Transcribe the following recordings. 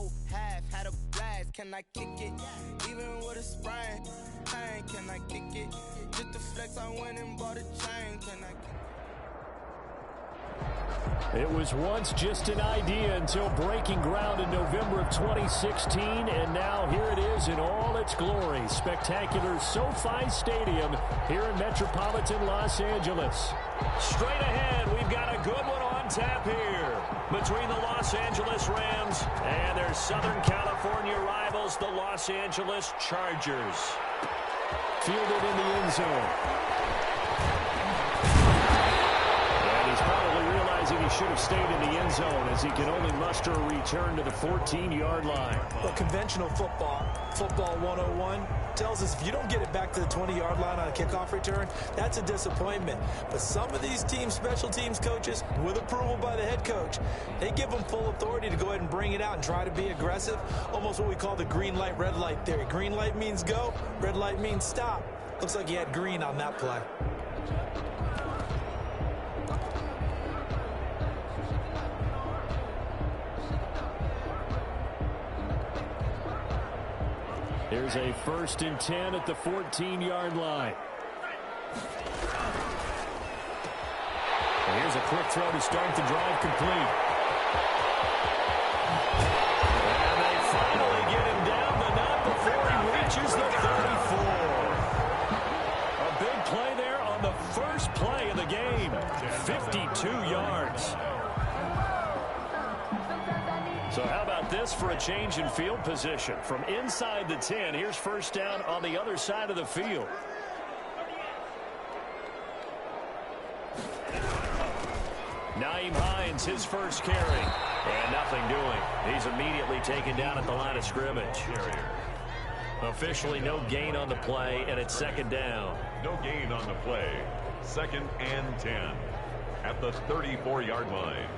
whole half, had a blast. Can I kick it? Even with a sprain, pain, can I kick it? Just the flex, I went and bought a chain. Can I kick it? It was once just an idea until breaking ground in November of 2016, and now here it is in all its glory. Spectacular SoFi Stadium here in metropolitan Los Angeles. Straight ahead, we've got a good one on tap here between the Los Angeles Rams and their Southern California rivals, the Los Angeles Chargers. Fielded in the end zone. He's probably realizing he should have stayed in the end zone as he can only muster a return to the 14-yard line. Well, conventional football 101, tells us if you don't get it back to the 20-yard line on a kickoff return, that's a disappointment. But some of these teams, special teams coaches, with approval by the head coach, they give them full authority to go ahead and bring it out and try to be aggressive. Almost what we call the green light, red light theory. Green light means go, red light means stop. Looks like he had green on that play. Here's a 1st and 10 at the 14-yard line. And here's a quick throw to start the drive complete. And they finally get him down, but not before he reaches the 34. A big play there on the first play of the game. 52 yards. So how about this for a change in field position? From inside the 10, here's 1st down on the other side of the field. Nyheim Hines, his first carry. And nothing doing. He's immediately taken down at the line of scrimmage. Officially no gain on the play, and it's 2nd down. No gain on the play. 2nd and 10 at the 34-yard line.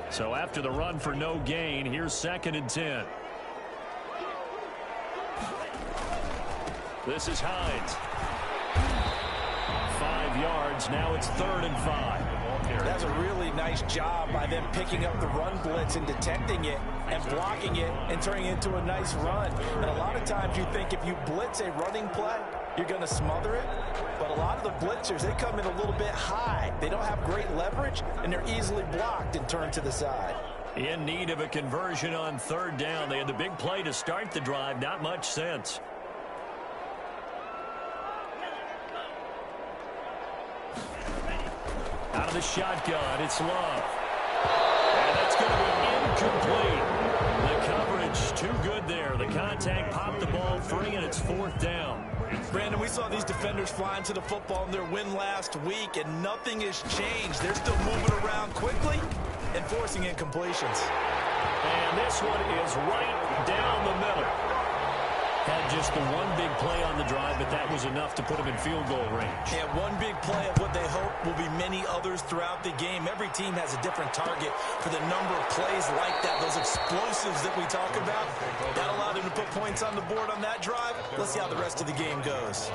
So after the run for no gain, here's 2nd and 10. This is Hines. 5 yards. Now it's 3rd and 5. That's a really nice job by them picking up the run blitz and detecting it and blocking it and turning it into a nice run. And a lot of times you think if you blitz a running play, you're going to smother it. But a lot of the blitzers, they come in a little bit high. They don't have great leverage, and they're easily blocked and turned to the side. In need of a conversion on 3rd down. They had the big play to start the drive. Not much sense. Out of the shotgun, it's Love. And that's going to be incomplete. The coverage too good there. The contact popped the ball free, and it's 4th down. Brandon, we saw these defenders flying to the football in their win last week, and nothing has changed. They're still moving around quickly and forcing incompletions. And this one is right down the middle. Had just the one big play on the drive, but that was enough to put him in field goal range. Yeah, one big play of what they hope will be many others throughout the game. Every team has a different target for the number of plays like that, those explosives that we talk about. That allowed them to put points on the board on that drive. Let's see how the rest of the game goes.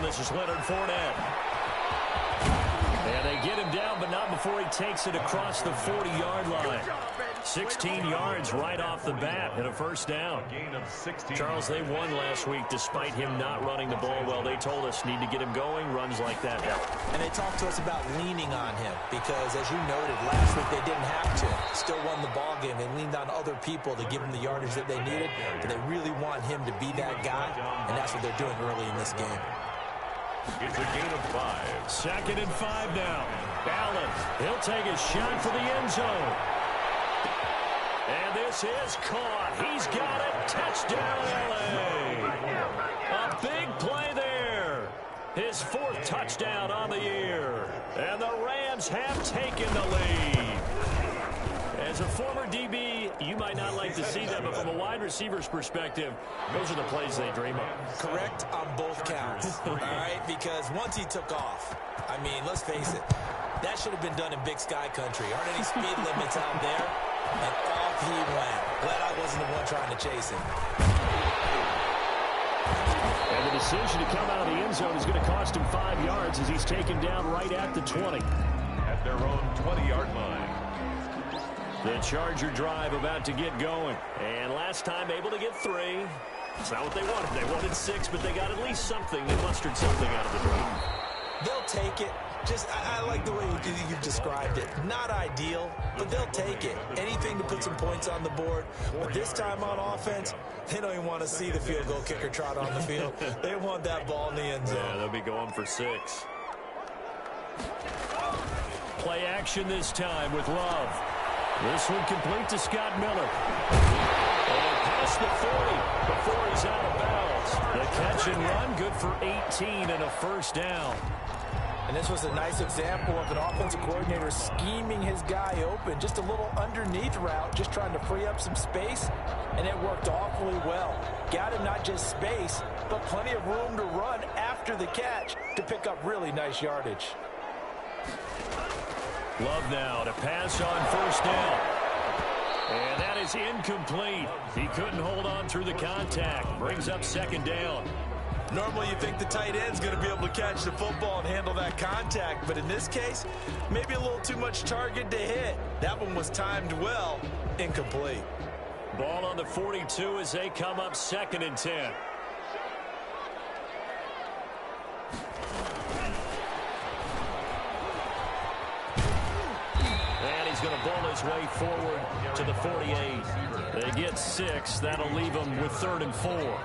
This is Leonard Fournette. And they get him down, but not before he takes it across the 40-yard line. 16 yards right off the bat and a 1st down. Charles, they won last week despite him not running the ball well. They told us need to get him going. Runs like that help. And they talked to us about leaning on him because, as you noted, last week they didn't have to. Still won the ball game. They leaned on other people to give them the yardage that they needed. But they really want him to be that guy, and that's what they're doing early in this game. It's a gain of 5. 2nd and 5 now. Allen, he'll take a shot for the end zone. And this is caught. He's got it. Touchdown, LA. His 4th touchdown on the year. And the Rams have taken the lead. As a former DB, you might not like to see that, but from a wide receiver's perspective, those are the plays they dream of. Correct on both counts, all right? Because once he took off, I mean, let's face it, that should have been done in Big Sky country. Aren't any speed limits out there? And off he went. Glad I wasn't the one trying to chase him. And the decision to come out of the end zone is going to cost him 5 yards as he's taken down right at the 20. At their own 20-yard line. The Charger drive about to get going. And last time able to get 3. It's not what they wanted. They wanted 6, but they got at least something. They mustered something out of the drive. They'll take it. I like the way you described it. Not ideal, but they'll take it. Anything to put some points on the board. But this time on offense, they don't even want to see the field goal kicker trot on the field. They want that ball in the end zone. Yeah, they'll be going for 6. Play action this time with Love. This one complete to Scott Miller. And past the 40 before he's out of bounds. The catch and run, good for 18 and a first down. And this was a nice example of an offensive coordinator scheming his guy open. Just a little underneath route, just trying to free up some space, and it worked awfully well. Got him not just space, but plenty of room to run after the catch to pick up really nice yardage. Love now to pass on first down. And that is incomplete. He couldn't hold on through the contact. Brings up second down. Normally you think the tight end's going to be able to catch the football and handle that contact, but in this case, maybe a little too much target to hit. That one was timed well, incomplete. Ball on the 42 as they come up 2nd and 10. And he's going to ball his way forward to the 48. They get 6. That'll leave them with 3rd and 4.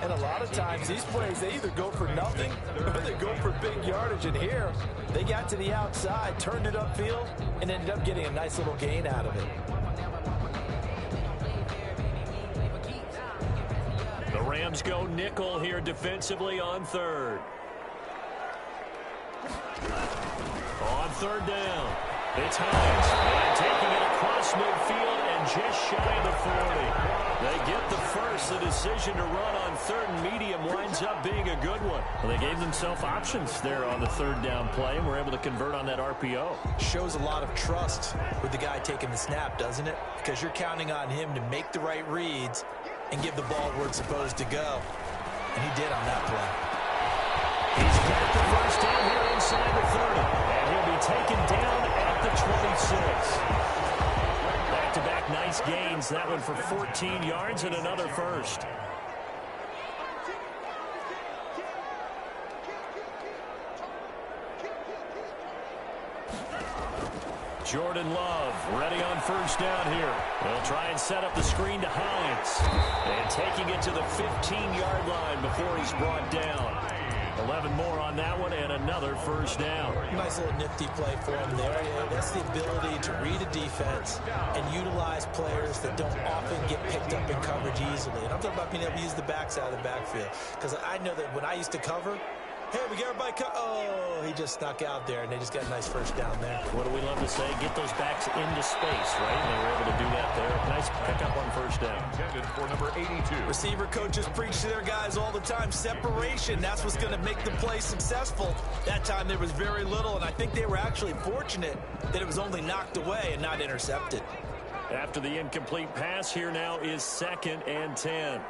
And a lot of times, these plays, they either go for nothing or they go for big yardage. And here, they got to the outside, turned it upfield, and ended up getting a nice little gain out of it. The Rams go nickel here defensively on 3rd. On 3rd down, it's Hines. And taking it across midfield and just shy of the 40. They get the first. The decision to run on 3rd and medium winds up being a good one. Well, they gave themselves options there on the 3rd down play and were able to convert on that RPO. Shows a lot of trust with the guy taking the snap, doesn't it? Because you're counting on him to make the right reads and give the ball where it's supposed to go. And he did on that play. He's got the first down here inside the 30. And he'll be taken down at the 26. Back-to-back nice gains. That one for 14 yards and another first. Jordan Love ready on first down here. They'll try and set up the screen to Hines. And taking it to the 15-yard line before he's brought down. 11 more on that one and another first down. Nice little nifty play for him there. Yeah, that's the ability to read a defense and utilize players that don't often get picked up in coverage easily. And I'm talking about being able to use the backs out of the backfield. Because I know that when I used to cover, hey, we get everybody oh, he just snuck out there, and they just got a nice first down there. What do we love to say? Get those backs into space, right? And they were able to do that there. Nice pickup on first down. Intended for number 82. Receiver coaches preach to their guys all the time. Separation, that's what's going to make the play successful. That time there was very little, and I think they were actually fortunate that it was only knocked away and not intercepted. After the incomplete pass, here now is 2nd and 10.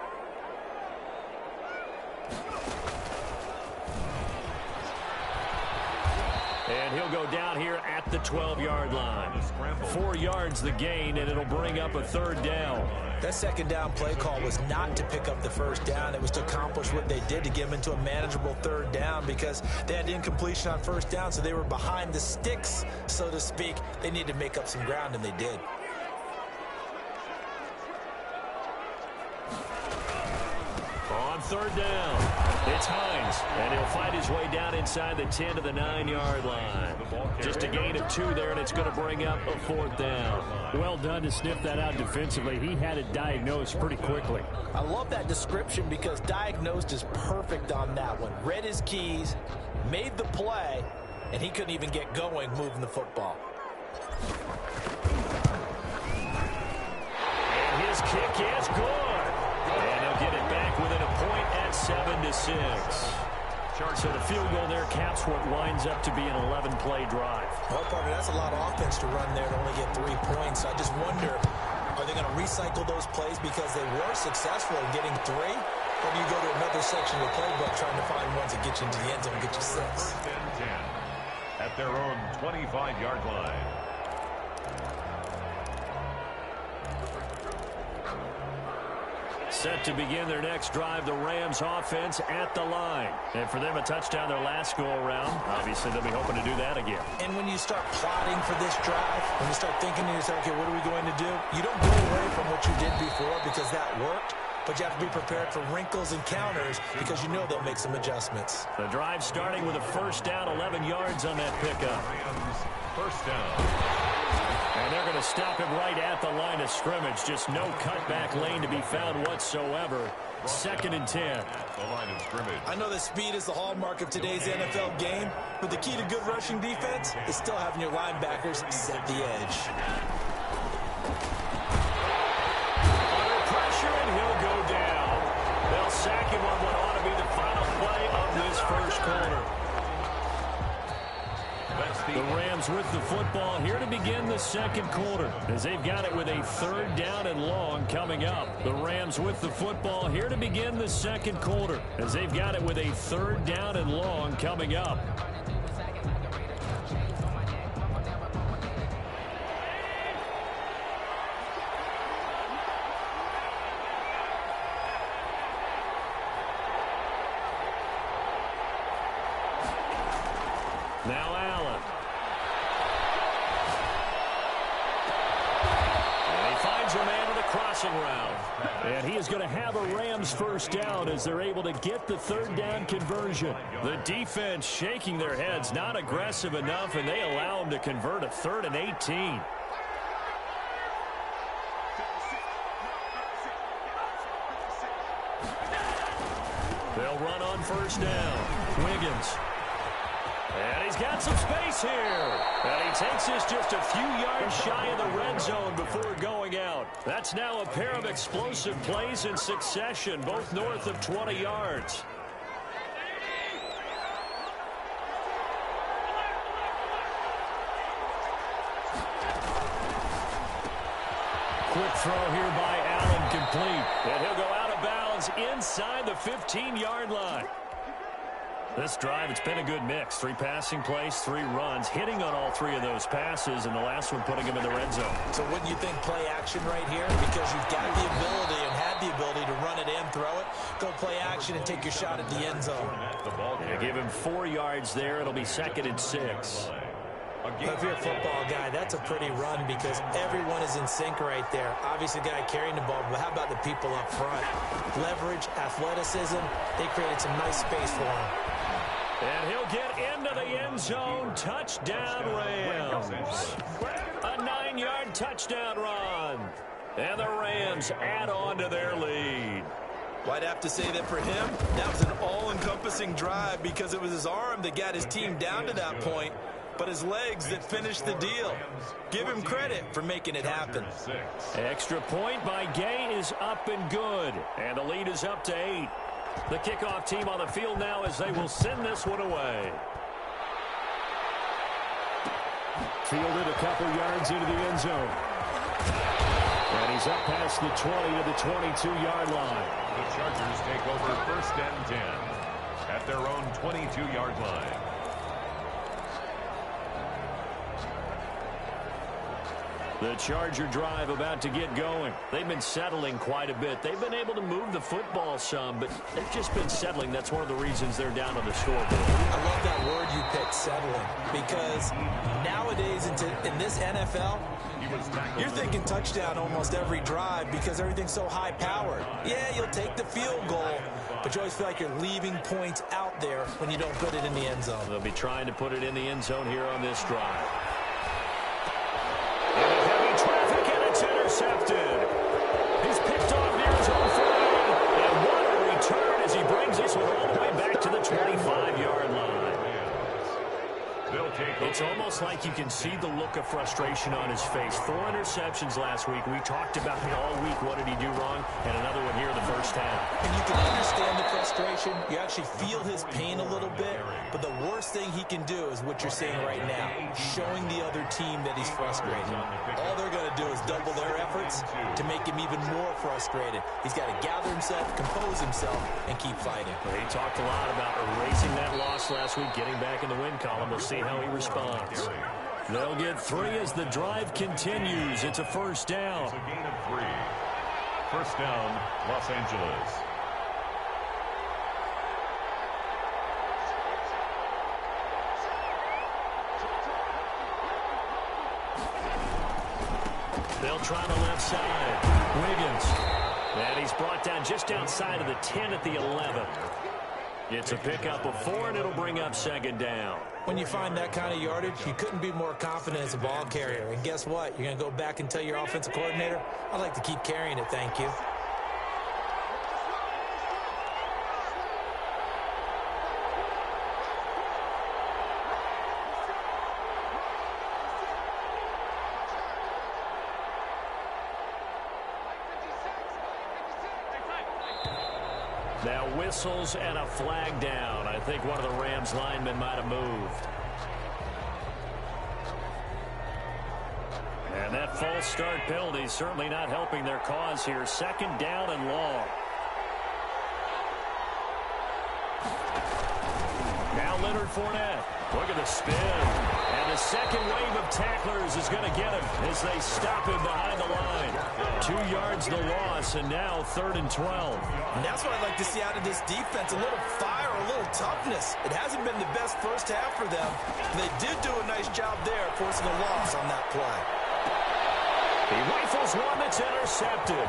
And he'll go down here at the 12-yard line. 4 yards the gain, and it'll bring up a 3rd down. That second down play call was not to pick up the first down. It was to accomplish what they did, to get them into a manageable 3rd down, because they had incompletion on first down, so they were behind the sticks, so to speak. They needed to make up some ground, and they did. On On third down, it's Hines, and he'll fight his way down inside the 10 to the 9-yard line. Just a gain of 2 there, and it's going to bring up a fourth down. Well done to sniff that out defensively. He had it diagnosed pretty quickly. I love that description because diagnosed is perfect on that one. Read his keys, made the play, and he couldn't even get going moving the football. And his kick is good. And they'll get it back within a point at 7-6. So the field goal there caps what winds up to be an 11-play drive. Well, partner, that's a lot of offense to run there to only get 3 points. I just wonder, are they going to recycle those plays because they were successful in getting 3? Or do you go to another section of the playbook trying to find ones that get you into the end zone and get you 6? First and 10 at their own 25-yard line. Set to begin their next drive, the Rams offense at the line. And for them, a touchdown their last go-around. Obviously, they'll be hoping to do that again. And when you start plotting for this drive, when you start thinking to yourself, okay, what are we going to do? You don't go away from what you did before because that worked, but you have to be prepared for wrinkles and counters because you know they'll make some adjustments. The drive starting with a first down, 11 yards on that pickup. First down. And they're going to stop him right at the line of scrimmage. Just no cutback lane to be found whatsoever. Second and 10. At the line of scrimmage. I know that speed is the hallmark of today's NFL game, but the key to good rushing defense is still having your linebackers set the edge. Under pressure, and he'll go down. They'll sack him on what ought to be the final play of this first quarter. The Rams with the football here to begin the second quarter as they've got it with a third down and long coming up. The Rams with the football here to begin the second quarter as they've got it with a third down and long coming up. Now Allen. And he finds a man on the crossing route. And he is going to have a Rams first down as they're able to get the third down conversion. The defense shaking their heads, not aggressive enough, and they allow him to convert a 3rd and 18. They'll run on first down. Wiggins. And he's got some space here. And he takes this just a few yards shy of the red zone before going out. That's now a pair of explosive plays in succession, both north of 20 yards. Quick throw here by Allen, complete. And he'll go out of bounds inside the 15-yard line. This drive, it's been a good mix. 3 passing plays, 3 runs, hitting on all 3 of those passes, and the last one putting him in the red zone. So wouldn't you think play action right here? Because you've got the ability and had the ability to run it and throw it. Go play action and take your shot at the end zone. Yeah, give him 4 yards there. It'll be 2nd and 6. If you're a football guy, that's a pretty run because everyone is in sync right there. Obviously, the guy carrying the ball, but how about the people up front? Leverage, athleticism, they created some nice space for him. And he'll get into the end zone. Touchdown, Rams. A 9-yard touchdown run. And the Rams add on to their lead. Well, I'd have to say that for him, that was an all-encompassing drive because it was his arm that got his team down to that point, but his legs that finished the deal. Give him credit for making it happen. Extra point by Gay is up and good. And the lead is up to 8. The kickoff team on the field now as they will send this one away. Fielded a couple yards into the end zone. And he's up past the 20 to the 22-yard line. The Chargers take over 1st and 10 at their own 22-yard line. The Charger drive about to get going. They've been settling quite a bit. They've been able to move the football some, but they've just been settling. That's one of the reasons they're down on the scoreboard. I love that word you picked, settling, because nowadays in this NFL, you're thinking touchdown almost every drive because everything's so high-powered. Yeah, you'll take the field goal, but you always feel like you're leaving points out there when you don't put it in the end zone. They'll be trying to put it in the end zone here on this drive. Into heavy traffic, and it's intercepted. He's picked off near his own 40, and what a return as he brings this one all the way back to the 25-yard line. It's almost like you can see the look of frustration on his face. 4 interceptions last week. We talked about it all week. What did he do wrong? And another one here in the first half. And you can understand the frustration. You actually feel his pain a little bit. But the worst thing he can do is what you're seeing right now, showing the other team that he's frustrated. All they're going to do is double their efforts to make him even more frustrated. He's got to gather himself, compose himself, and keep fighting. Well, he talked a lot about erasing that loss last week, getting back in the win column. We'll see how he responds. They'll get 3 as the drive continues. It's a first down. It's a gain of 3. First down, Los Angeles. They'll try the left side. Wiggins. And he's brought down just outside of the 10 at the 11. It's a pickup of 4, and it'll bring up second down. When you find that kind of yardage, you couldn't be more confident as a ball carrier. And guess what? You're going to go back and tell your offensive coordinator, I'd like to keep carrying it, thank you. Now whistles and a flag down. I think one of the Rams linemen might have moved. And that false start penalty certainly not helping their cause here. Second down and long. Now Leonard Fournette. Look at the spin. And the second wave of tacklers is going to get him as they stop him behind the line. 2 yards the loss, and now 3rd and 12. And that's what I'd like to see out of this defense, a little fire, a little toughness. It hasn't been the best first half for them. They did do a nice job there, forcing a loss on that play. He rifles one that's intercepted.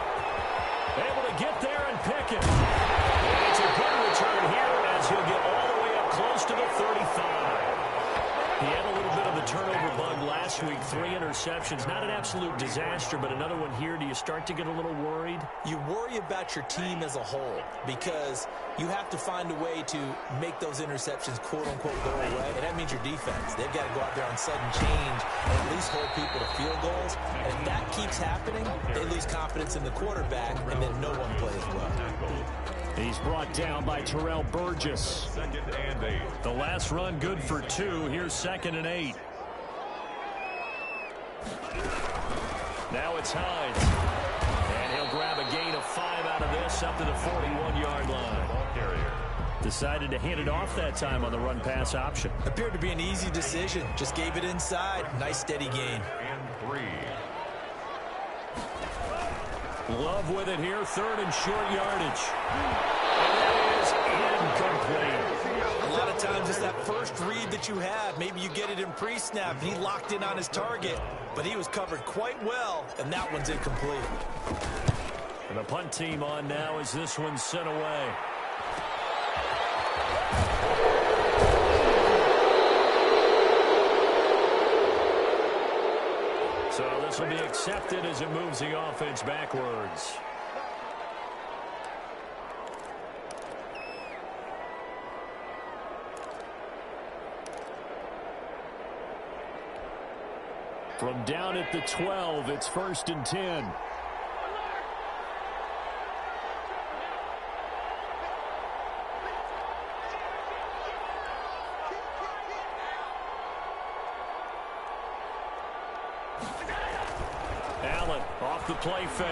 Able to get there and pick it. And it's a good return here as he'll get all the way up close to the 35. He had a little bit of the turnover bug last week. 3 interceptions. Not an absolute disaster, but another one here. Do you start to get a little worried? You worry about your team as a whole because you have to find a way to make those interceptions, quote-unquote, go away. And that means your defense. They've got to go out there on sudden change and at least hold people to field goals. And if that keeps happening, they lose confidence in the quarterback, and then no one plays well. He's brought down by Terrell Burgess. 2nd and 8. The last run good for 2. Here's 2nd and 8. Now it's Hines. And he'll grab a gain of 5 out of this up to the 41-yard line. Ball carrier. Decided to hand it off that time on the run-pass option. Appeared to be an easy decision. Just gave it inside. Nice steady gain. And 3. Love with it here, 3rd and short yardage. And that is incomplete. A lot of times it's that first read that you have. Maybe you get it in pre-snap, and he locked in on his target, but he was covered quite well, and that one's incomplete. And the punt team on now as this one's sent away. So this will be accepted as it moves the offense backwards. From down at the 12, it's 1st and 10. Allen off the play fake.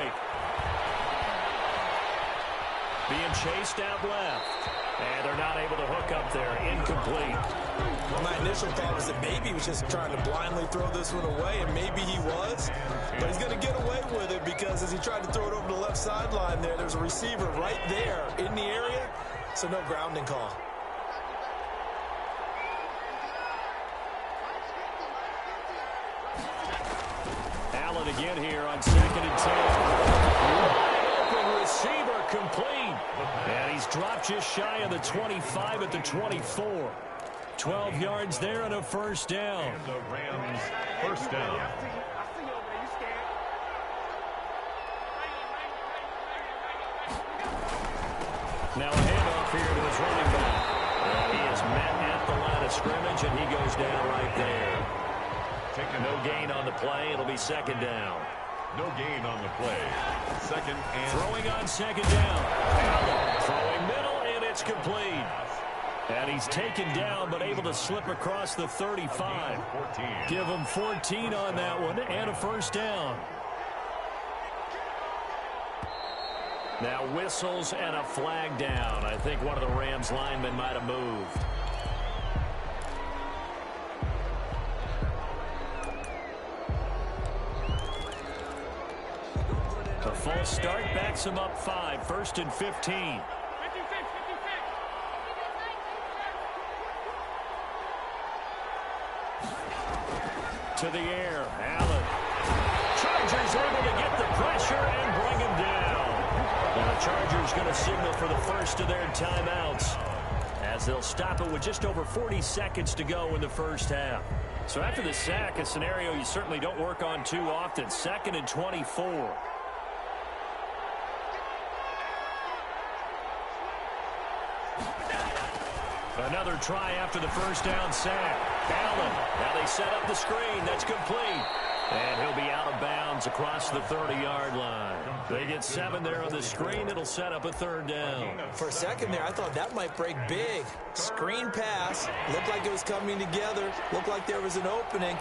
Being chased out left. And they're not able to hook up there. Incomplete. Well, my initial thought was that maybe he was just trying to blindly throw this one away, and maybe he was. But he's going to get away with it because as he tried to throw it over the left sideline there's a receiver right there in the area, so no grounding call. Allen again here on 2nd and 10. Wide open receiver complete. And he's dropped just shy of the 25 at the 24. 12 yards there and a first down. And the Rams first down. Now a handoff here to his running back. And he is met at the line of scrimmage, and he goes down right there. No gain on the play. It'll be second down. No gain on the play. Second and... Throwing on second down. Allen throwing middle, and it's complete. And he's taken down, but able to slip across the 35. Give him 14 on that one, and a first down. Now whistles and a flag down. I think one of the Rams linemen might have moved. A false start backs him up 5, 1st and 15. To the air, Allen. Chargers able to get the pressure and bring him down. And the Chargers going to signal for the first of their timeouts, as they'll stop it with just over 40 seconds to go in the first half. So after the sack, a scenario you certainly don't work on too often. 2nd and 24. Another try after the first down sack. Allen. Now they set up the screen. That's complete. And he'll be out of bounds across the 30-yard line. They get 7 there on the screen. It'll set up a third down. For a second there, I thought that might break big. Screen pass. Looked like it was coming together. Looked like there was an opening.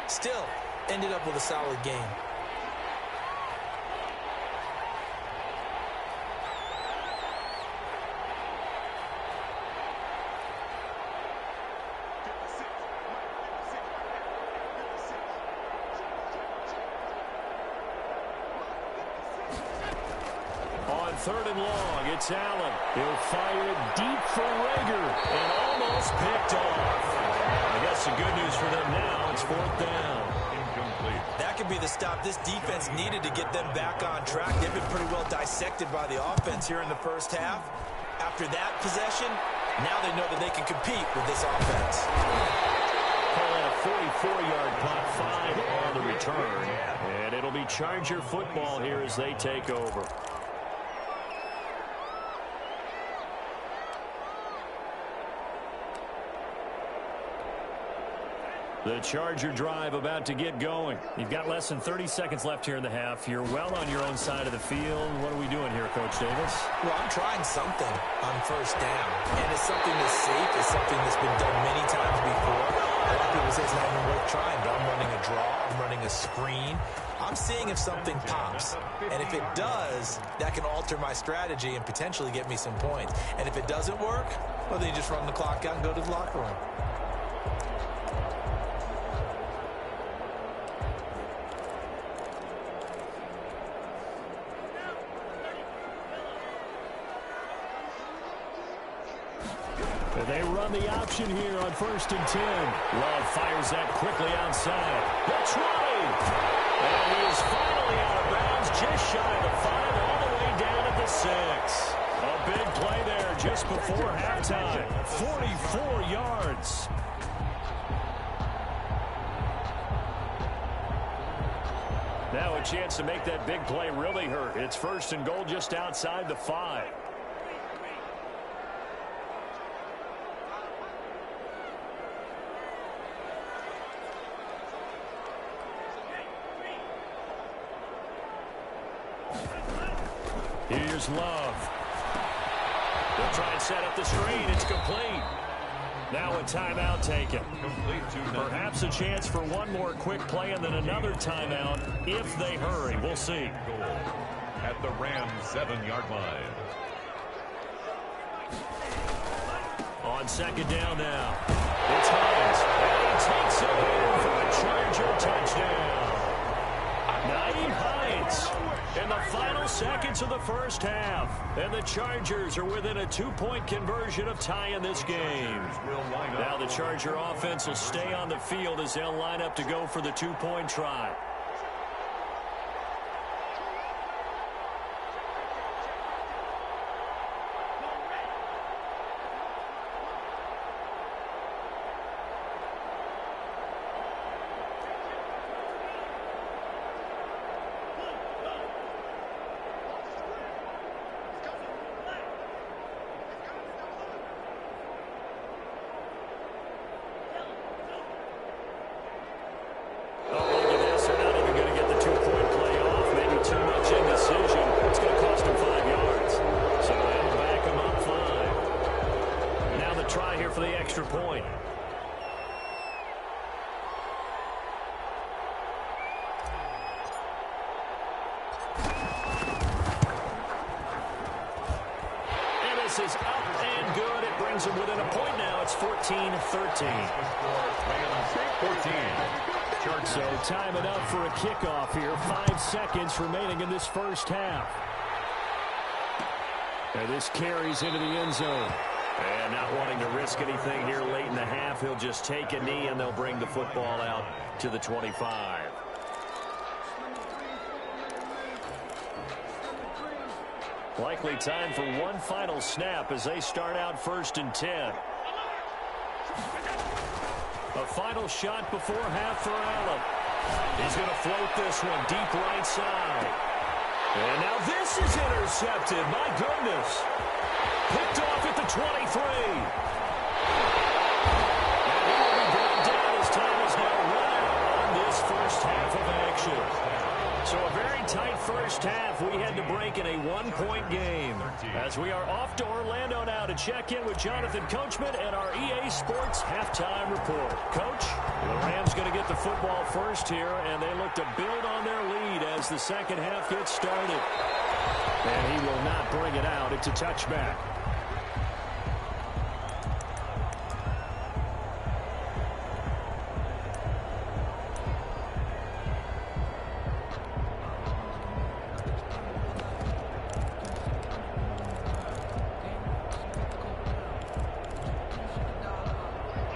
Still, ended up with a solid game. Third and long, it's Allen. He'll fire it deep for Rager and almost picked off. I guess the good news for them now, it's 4th down. Incomplete. That could be the stop this defense needed to get them back on track. They've been pretty well dissected by the offense here in the first half. After that possession, now they know that they can compete with this offense. Call it a 44-yard punt, 5 on the return. And it'll be Charger football here as they take over. The Charger drive about to get going. You've got less than 30 seconds left here in the half. You're well on your own side of the field. What are we doing here, Coach Davis? Well, I'm trying something on first down. And it's something that's safe. It's something that's been done many times before. A lot of people say it's not even worth trying, but I'm running a draw. I'm running a screen. I'm seeing if something pops. And if it does, that can alter my strategy and potentially get me some points. And if it doesn't work, well, then you just run the clock out and go to the locker room. They run the option here on 1st and 10. Love fires that quickly outside. That's right. And he is finally out of bounds, just shy of the 5, all the way down at the 6. A big play there just before halftime. 44 yards. Now a chance to make that big play really hurt. It's 1st and goal just outside the 5. Here's Love. They'll try and set up the screen. It's complete. Now a timeout taken. Perhaps a chance for one more quick play and then another timeout if they hurry. We'll see. Goal at the Rams 7-yard line. On second down now. It's Hines. And he takes it in for a Charger touchdown. Naeem Hines in the final seconds of the first half. And the Chargers are within a 2-point conversion of tying this game. Now the Charger offense will stay on the field as they'll line up to go for the 2-point try. here for the extra point. And this is up and good. It brings them within a point now. It's 14-13. 14. So time it up for a kickoff here. 5 seconds remaining in this first half. And this carries into the end zone. And not wanting to risk anything here late in the half, he'll just take a knee and they'll bring the football out to the 25. Likely time for one final snap as they start out 1st and 10. A final shot before half for Allen. He's going to float this one deep right side. And now this is intercepted. My goodness. Picked off at the 23. And he will be brought down as time is now run out on this first half of action. So a very tight first half. We had to break in a one-point game. As we are off to Orlando now to check in with Jonathan Coachman and our EA Sports halftime report. Coach, the Rams going to get the football first here, and they look to build on their lead as the second half gets started. And he will not bring it out. It's a touchback.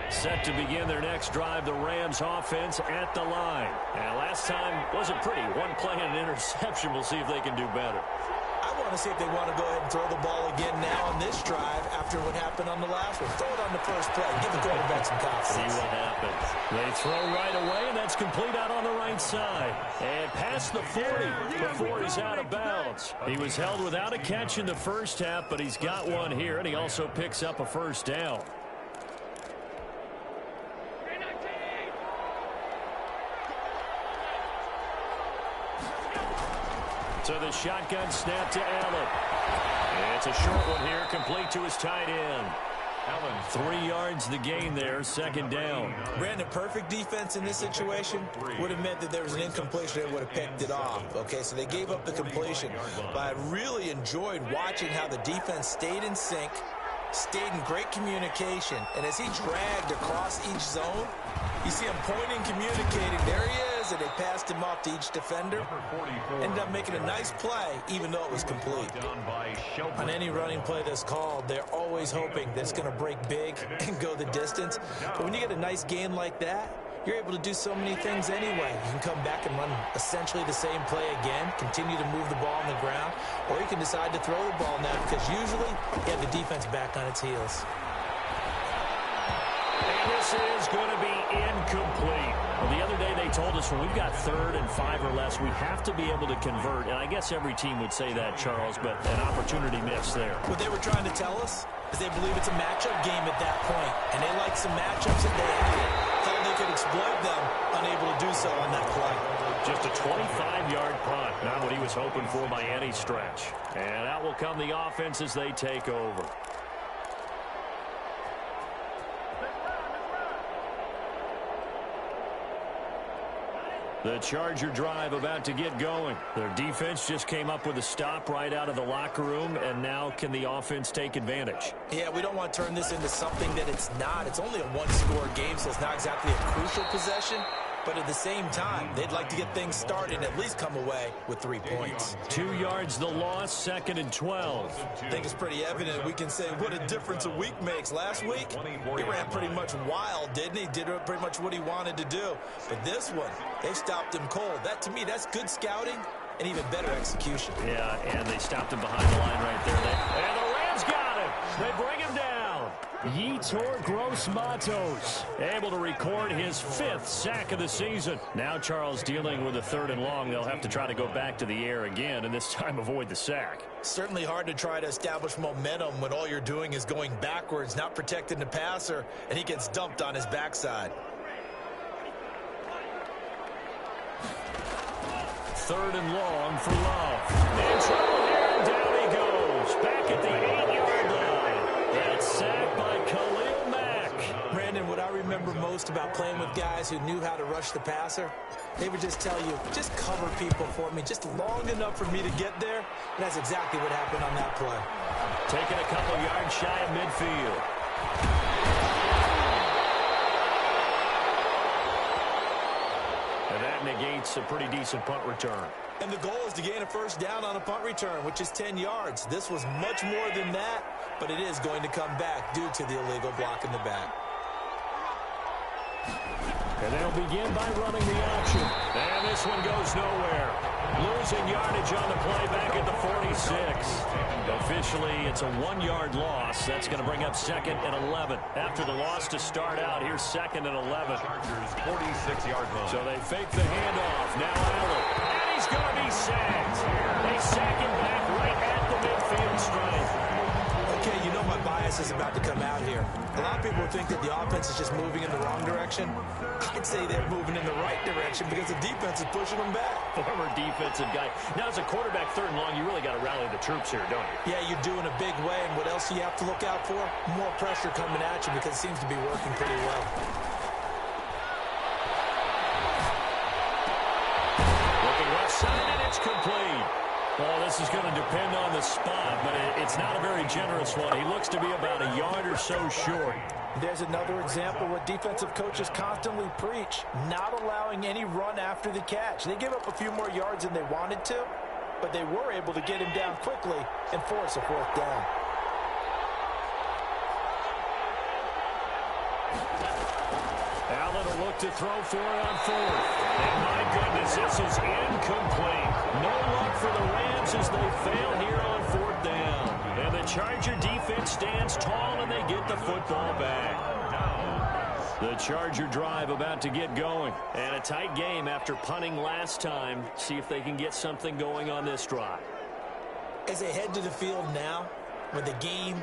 Set to begin their next drive, the Rams offense at the line. And last time wasn't pretty. One play and an interception. We'll see if they can do better. I want to see if they want to go ahead and throw the ball again now on this drive after what happened on the last one. Throw it on the first play. Give the quarterback some confidence. See what happens. They throw right away, and that's complete out on the right side. And past the 40 before he's out of bounds. He was held without a catch in the first half, but he's got one here, and he also picks up a first down. So the shotgun snap to Allen. It's a short one here, complete to his tight end. Allen, 3 yards the gain there, second down. Brandon, perfect defense in this situation would have meant that there was an incompletion that would have picked it off. Okay, so they gave up the completion. But I really enjoyed watching how the defense stayed in sync, stayed in great communication, and as he dragged across each zone, you see him pointing, communicating. There he is, and they passed him off to each defender. Ended up making a nice play, even though it was complete. On any running play that's called, they're always hoping that it's going to break big and go the distance. But when you get a nice gain like that, you're able to do so many things anyway. You can come back and run essentially the same play again, continue to move the ball on the ground, or you can decide to throw the ball now because usually you have the defense back on its heels. And this is going to be incomplete. Well, the other day they told us when we've got 3rd and 5 or less, we have to be able to convert. And I guess every team would say that, Charles, but an opportunity missed there. What they were trying to tell us is they believe it's a matchup game at that point, and they like some matchups that they had. Thought they could exploit them, unable to do so on that play. Just a 25-yard punt, not what he was hoping for by any stretch. And out will come the offense as they take over. The Charger drive about to get going. Their defense just came up with a stop right out of the locker room, and now can the offense take advantage? Yeah, we don't want to turn this into something that it's not. It's only a one-score game, so it's not exactly a crucial possession. But at the same time, they'd like to get things started and at least come away with 3 points. 2 yards the loss, 2nd and 12. I think it's pretty evident. We can say what a difference a week makes. Last week, he ran pretty much wild, didn't he? Did pretty much what he wanted to do. But this one, they stopped him cold. That, to me, that's good scouting and even better execution. Yeah, and they stopped him behind the line right there. And the Rams got him. They bring him down. Yetur Gross-Matos able to record his 5th sack of the season. Now Charles dealing with a 3rd and long. They'll have to try to go back to the air again and this time avoid the sack. Certainly hard to try to establish momentum when all you're doing is going backwards, not protecting the passer, and he gets dumped on his backside. 3rd and long for Love. In trouble here, and down he goes. Back at the 8-yard line. That's sacked by Khalil Mack. best about playing with guys who knew how to rush the passer. They would just tell you, just cover people for me, just long enough for me to get there. And that's exactly what happened on that play. Taking a couple yards shy of midfield. And that negates a pretty decent punt return. And the goal is to gain a first down on a punt return, which is 10 yards. This was much more than that, but it is going to come back due to the illegal block in the back. And they'll begin by running the option. And this one goes nowhere. Losing yardage on the play back at the 46. Officially, it's a 1-yard loss. That's going to bring up 2nd and 11. After the loss to start out, here's 2nd and 11. Chargers 46-yard line. So they fake the handoff. Now Allen. And he's going to be sacked. They sack him back right at the midfield stripe. Okay, you know my bias is about to come out here. A lot of people think that the offense is just moving in the wrong direction. I'd say they're moving in the right direction because the defense is pushing them back. Former defensive guy. Now, as a quarterback, 3rd and long, you really got to rally the troops here, don't you? Yeah, you do in a big way. And what else do you have to look out for? More pressure coming at you because it seems to be working pretty well. Looking left side, and it's complete. Well, this is going to depend on the spot, but it's not a very generous one. He looks to be about a yard or so short. There's another example what defensive coaches constantly preach, not allowing any run after the catch. They give up a few more yards than they wanted to, but they were able to get him down quickly and force a 4th down. Allen will look to throw for it on 4th. And my goodness, this is incomplete. No luck for the Rams as they fail here on 4th down. And the Charger defense stands tall and they get the football back. The Charger drive about to get going. And a tight game after punting last time. See if they can get something going on this drive. As they head to the field now, with the game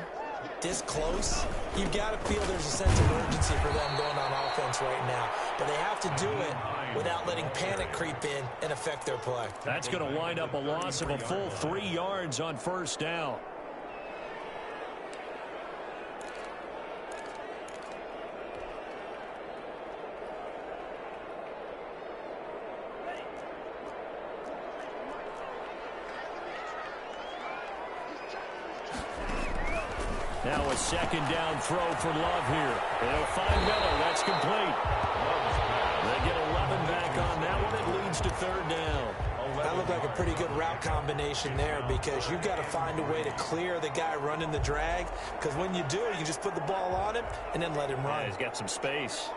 this close, you've got to feel there's a sense of urgency for them going on offense right now. But they have to do it without letting panic creep in and affect their play. That's going to wind up a loss of a full 3 yards on 1st down. Now a 2nd down throw for Love here. They'll find Miller. That's complete. They get 11 back on that one. It leads to 3rd down. That looked like a pretty good route combination there because you've got to find a way to clear the guy running the drag, because when you do, you just put the ball on him and then let him run. Yeah, he's got some space.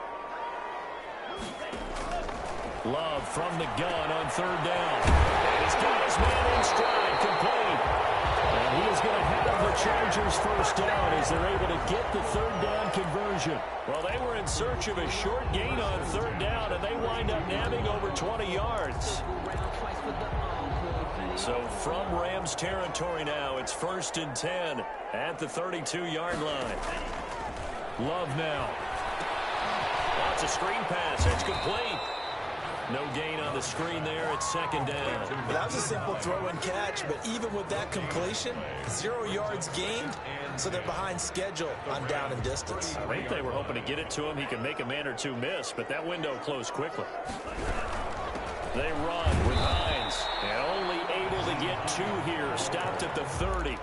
Love from the gun on 3rd down. And he's got his man in stride, complete. And he is going to have the Chargers 1st down as they're able to get the 3rd down conversion. Well, they were in search of a short gain on 3rd down, and they wind up nabbing over 20 yards. So from Rams territory now, it's 1st and 10 at the 32-yard line. Love now. Oh, it's a screen pass. It's complete. No gain on the screen there. It's 2nd down. That was a simple throw and catch, but even with that completion, 0 yards gained, so they're behind schedule on down and distance. I think they were hoping to get it to him. He can make a man or two miss, but that window closed quickly. They run with Hines, and only able to get 2 here. Stopped at the 30.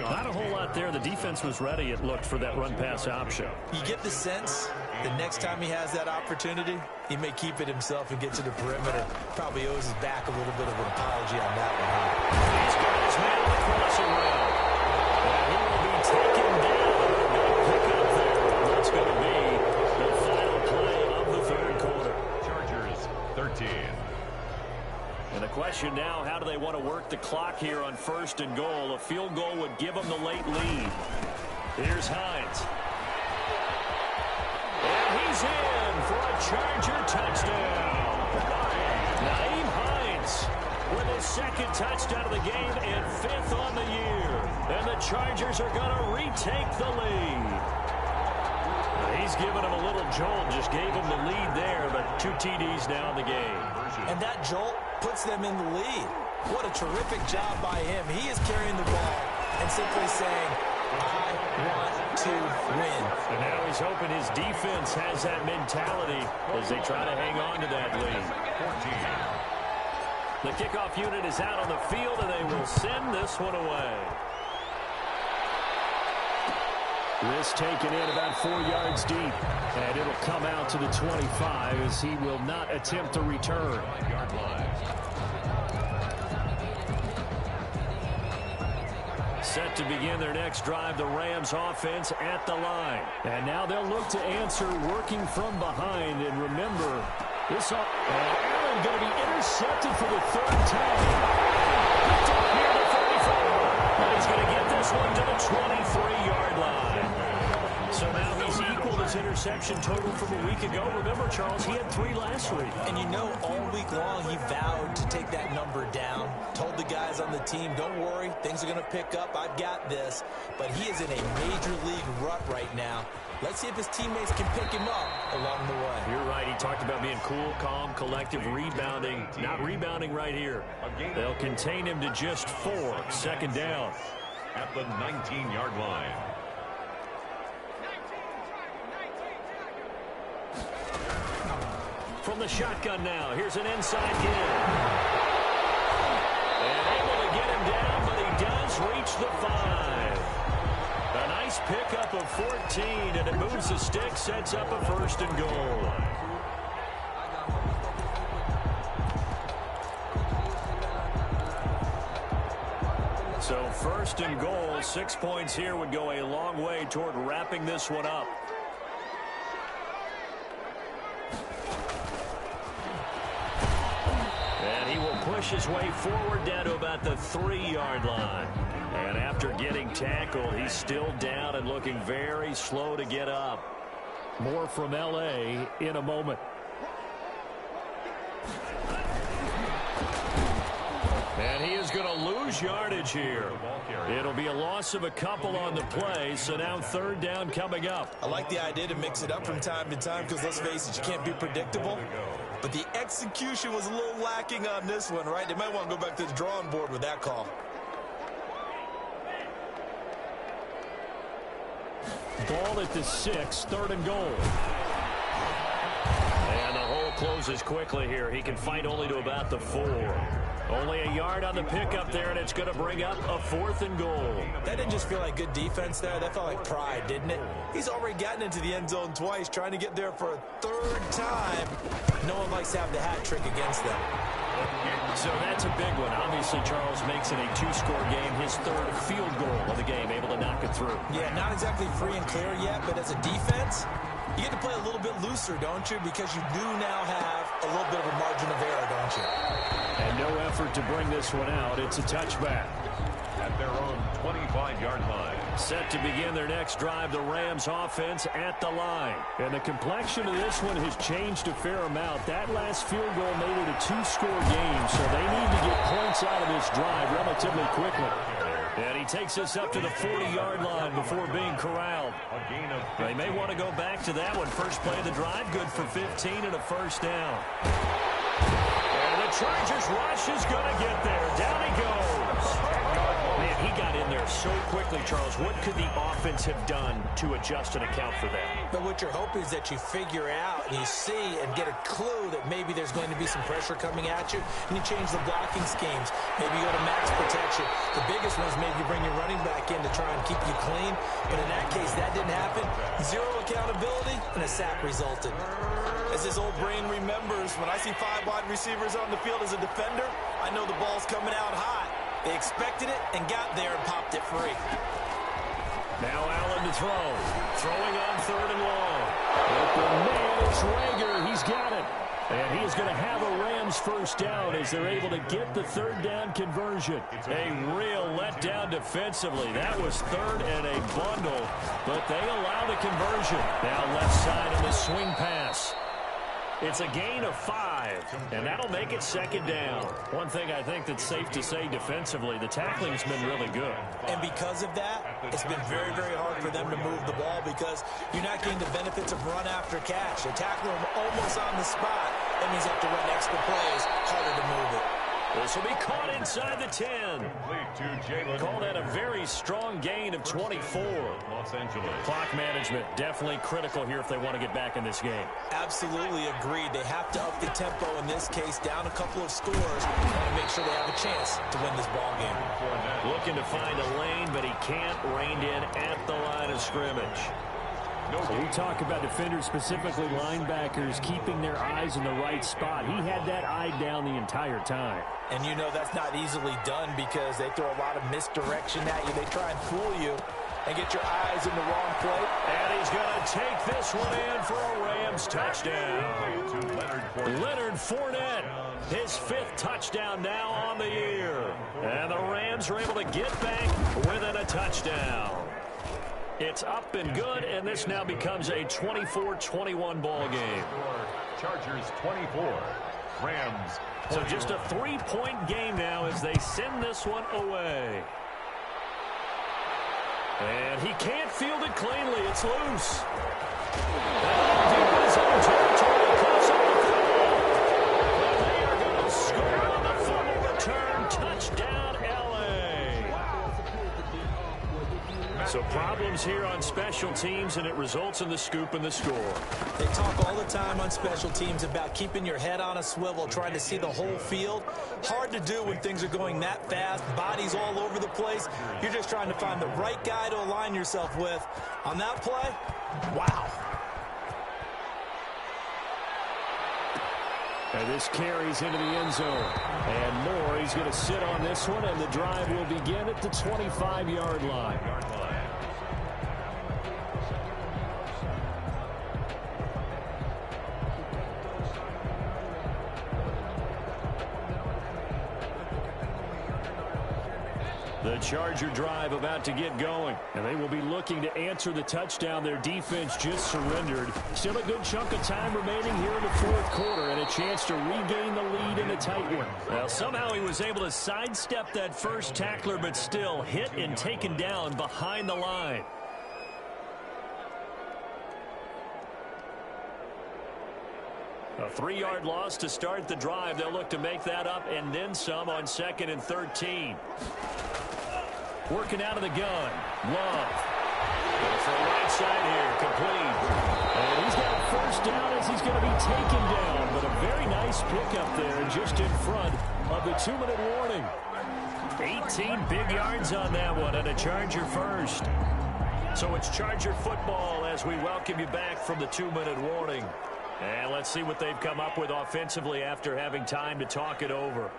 Not a whole lot there. The defense was ready, it looked, for that run-pass option. You get the sense that next time he has that opportunity, he may keep it himself and get to the perimeter. Probably owes his back a little bit of an apology on that one. He's got his man on the crossing route. And he will be taken down. Pick up there. That's going to be the final play of the 3rd quarter. Chargers 13. And the question now, how do they want to work the clock here on 1st and goal? A field goal would give them the late lead. Here's Hines. And he's in for a Charger touchdown. Naeem Hines with his 2nd touchdown of the game and 5th on the year. And the Chargers are going to retake the lead. He's given him a little jolt, just gave him the lead there, but 2 TDs now in the game. And that jolt puts them in the lead. What a terrific job by him. He is carrying the ball and simply saying, I want to win. And now he's hoping his defense has that mentality as they try to hang on to that lead. 14. The kickoff unit is out on the field, and they will send this one away. This taken in about 4 yards deep, and it'll come out to the 25 as he will not attempt to return. Set to begin their next drive, the Rams offense at the line. And now they'll look to answer working from behind. And remember, this and Allen going to be intercepted for the 3rd time. Picked up near the 34. And he's going to get this one to the 23-yard line. So now he's equaled his interception total from a week ago. Remember, Charles, he had 3 last week. And you know, all week long he vowed to take that number down. Told the guys on the team, don't worry, things are going to pick up. I've got this. But he is in a major league rut right now. Let's see if his teammates can pick him up along the way. You're right. He talked about being cool, calm, collective, rebounding. Not rebounding right here. They'll contain him to just 4. 2nd down. At the 19-yard line. From the shotgun now, here's an inside give. And able to get him down, but he does reach the 5. A nice pickup of 14, and it moves the stick, sets up a 1st and goal. So 1st and goal, 6 points here would go a long way toward wrapping this one up. And he will push his way forward down to about the 3-yard line. And after getting tackled, he's still down and looking very slow to get up. More from L.A. in a moment. And he is going to lose yardage here. It'll be a loss of a couple on the play, so now 3rd down coming up. I like the idea to mix it up from time to time because, let's face it, you can't be predictable. But the execution was a little lacking on this one, right? They might want to go back to the drawing board with that call. Ball at the 6, 3rd and goal. And the hole closes quickly here. He can fight only to about the 4. Only a yard on the pickup there, and it's going to bring up a 4th and goal. That didn't just feel like good defense there. That felt like pride, didn't it? He's already gotten into the end zone twice, trying to get there for a 3rd time. No one likes to have the hat trick against them. So that's a big one. Obviously, Charles makes it a 2-score game. His 3rd field goal of the game, able to knock it through. Yeah, not exactly free and clear yet, but as a defense, you get to play a little bit looser, don't you? Because you do now have a little bit of a margin of error, don't you? And no effort to bring this one out. It's a touchback. At their own 25-yard line. Set to begin their next drive, the Rams offense at the line. And the complexion of this one has changed a fair amount. That last field goal made it a 2-score game, so they need to get points out of this drive relatively quickly. And he takes us up to the 40-yard line before being corralled. They may want to go back to that one. First play of the drive, good for 15 and a 1st down. And the Chargers rush is going to get there. Down he goes. Man, he got in there so quickly, Charles. What could the offense have done to adjust and account for that? But what you're hoping is that you figure out and you see and get a clue that maybe there's going to be some pressure coming at you, and you change the blocking schemes. Maybe you go to max protection. The biggest one is maybe you bring your running back in to try and keep you clean. But in that case, that didn't happen. 0 accountability, and a sack resulted. As his old brain remembers, when I see 5 wide receivers on the field as a defender, I know the ball's coming out hot. They expected it and got there and popped it free. Now Allen to throw. Throwing on 3rd and long. Open man, it's Rager. He's got it. And he is going to have a Rams 1st down as they're able to get the 3rd down conversion. A real letdown defensively. That was 3rd and a bundle, but they allow the conversion. Now left side of the swing pass. It's a gain of 5, and that'll make it 2nd down. One thing I think that's safe to say defensively, the tackling's been really good. And because of that, it's been very, very hard for them to move the ball because you're not getting the benefits of run after catch. They're tackling them almost on the spot. That means you have to run extra plays, harder to move it. This will be caught inside the 10. Call that a very strong gain of 24. Los Angeles. Clock management definitely critical here if they want to get back in this game. Absolutely agreed. They have to up the tempo in this case, down a couple of scores, and make sure they have a chance to win this ball game. Looking to find a lane, but he can't rein in at the line of scrimmage. So we talk about defenders, specifically linebackers, keeping their eyes in the right spot. He had that eye down the entire time. And you know that's not easily done because they throw a lot of misdirection at you. They try and fool you and get your eyes in the wrong plate. And he's going to take this one in for a Rams touchdown. Leonard Fournette, his 5th touchdown now on the year. And the Rams are able to get back within a touchdown. It's up and good, and this now becomes a 24-21 ball game. Chargers 24, Rams 21. So just a 3-point game now as they send this one away. And he can't field it cleanly. It's loose. And deep in his own territory, close on the football. And they are going to score on the fumble return. Touchdown, L.A. So problems here on special teams, and it results in the scoop and the score. They talk all the time on special teams about keeping your head on a swivel, trying to see the whole field. Hard to do when things are going that fast, bodies all over the place. You're just trying to find the right guy to align yourself with. On that play, wow. And this carries into the end zone. And more, he's going to sit on this one, and the drive will begin at the 25-yard line. The Charger drive about to get going. And they will be looking to answer the touchdown their defense just surrendered. Still a good chunk of time remaining here in the 4th quarter and a chance to regain the lead in a tight one. Well, somehow he was able to sidestep that first tackler, but still hit and taken down behind the line. A 3-yard loss to start the drive. They'll look to make that up and then some on 2nd and 13. Working out of the gun. Love. For the right side here. Complete. And he's got a first down as he's going to be taken down. But a very nice pickup there just in front of the 2-minute warning. 18 big yards on that one and a Charger first. So it's Charger football as we welcome you back from the 2-minute warning. And let's see what they've come up with offensively after having time to talk it over.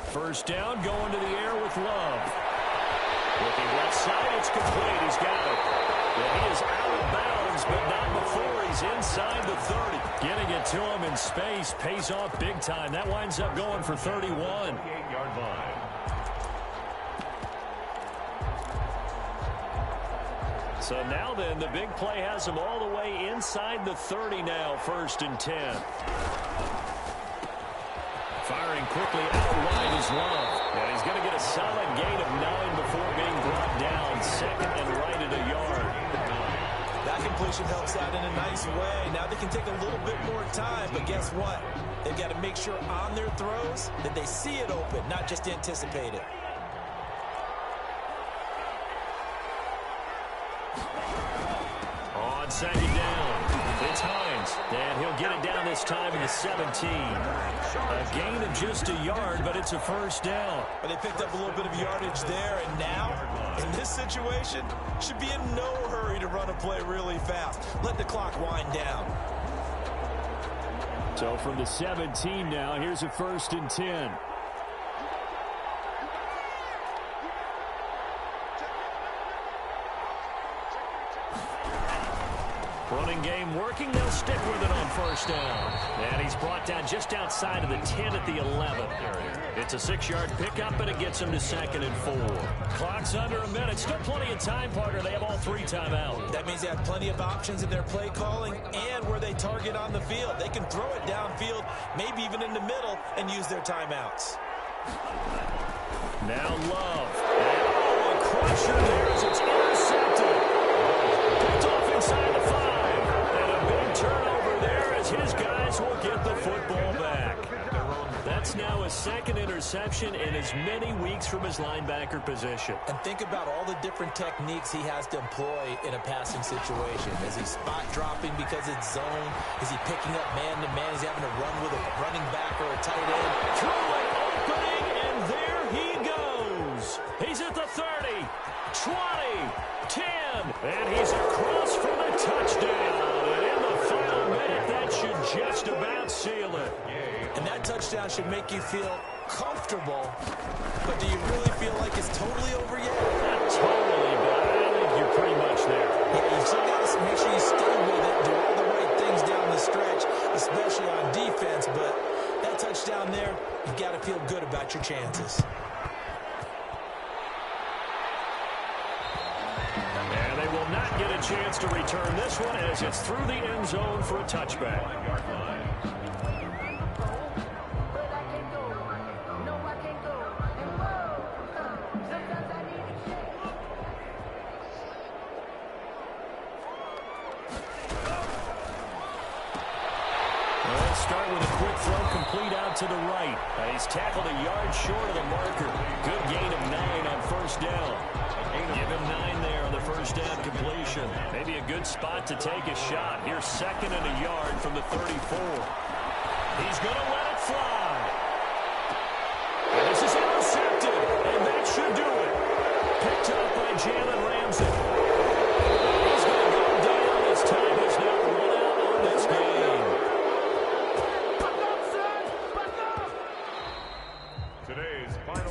First down, going to the air with Love. Looking left side, it's complete. He's got it. Well, he is out of bounds, but not before he's inside the 30. Getting it to him in space pays off big time. That winds up going for 31. 8-yard line. So now then, the big play has him all the way inside the 30 now, 1st and 10. Firing quickly out wide is Love. And he's going to get a solid gain of 9 before being brought down. 2nd and right at a yard. That completion helps out in a nice way. Now they can take a little bit more time, but guess what? They've got to make sure on their throws that they see it open, not just anticipate it. On 2nd down, it's Hines. And he'll get it down this time in the 17. A gain of just a yard, but it's a first down. But they picked up a little bit of yardage there, and now, in this situation, should be in no hurry to run a play really fast. Let the clock wind down. So from the 17 now, here's a 1st and 10. Running game working. They'll stick with it on 1st down. And he's brought down just outside of the 10 at the 11. It's a 6-yard pickup, and it gets him to 2nd and 4. Clock's under a minute. Still plenty of time, partner. They have all 3 timeouts. That means they have plenty of options in their play calling and where they target on the field. They can throw it downfield, maybe even in the middle, and use their timeouts. Now Love. And a crusher there as it's intercepted. Picked off inside the 5. That's now his second interception in as many weeks from his linebacker position. And think about all the different techniques he has to employ in a passing situation. Is he spot dropping because it's zone? Is he picking up man-to-man? Is he having to run with a running back or a tight end? Through an opening, and there he goes. He's at the 30, 20, 10, and he's across for the touchdown. And in the final minute, that should just about seal it. And that touchdown should make you feel comfortable. But do you really feel like it's totally over yet? Not totally, but I think you're pretty much there. Yeah, you still got to make sure you stay with it, do all the right things down the stretch, especially on defense. But that touchdown there, you've got to feel good about your chances. And they will not get a chance to return this one as it's through the end zone for a touchback. Start with a quick throw complete out to the right. He's tackled a yard short of the marker. Good gain of 9 on first down. Give him 9 there on the first down completion. Maybe a good spot to take a shot. Here's 2nd and a yard from the 34. He's going to let it fly. And this is intercepted. And that should do it. Picked up by Jalen Ramsey. He's going to go down. His time has now run out on this game.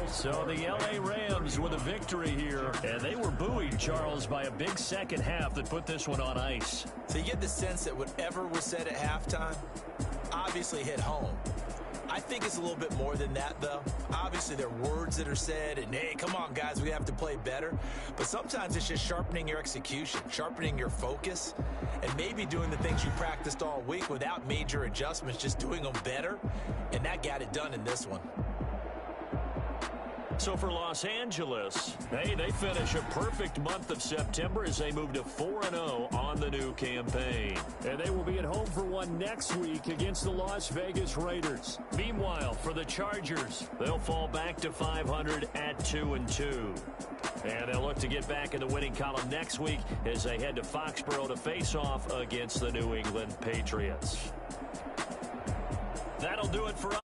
So the L.A. Rams with a victory here, and they were buoyed, Charles, by a big second half that put this one on ice. So you get the sense that whatever was said at halftime obviously hit home. I think it's a little bit more than that, though. Obviously, there are words that are said, and, hey, come on, guys, we have to play better. But sometimes it's just sharpening your execution, sharpening your focus, and maybe doing the things you practiced all week without major adjustments, just doing them better, and that got it done in this one. So for Los Angeles, they finish a perfect month of September as they move to 4-0 on the new campaign. And they will be at home for one next week against the Las Vegas Raiders. Meanwhile, for the Chargers, they'll fall back to 500 at 2-2. And they'll look to get back in the winning column next week as they head to Foxborough to face off against the New England Patriots. That'll do it for us.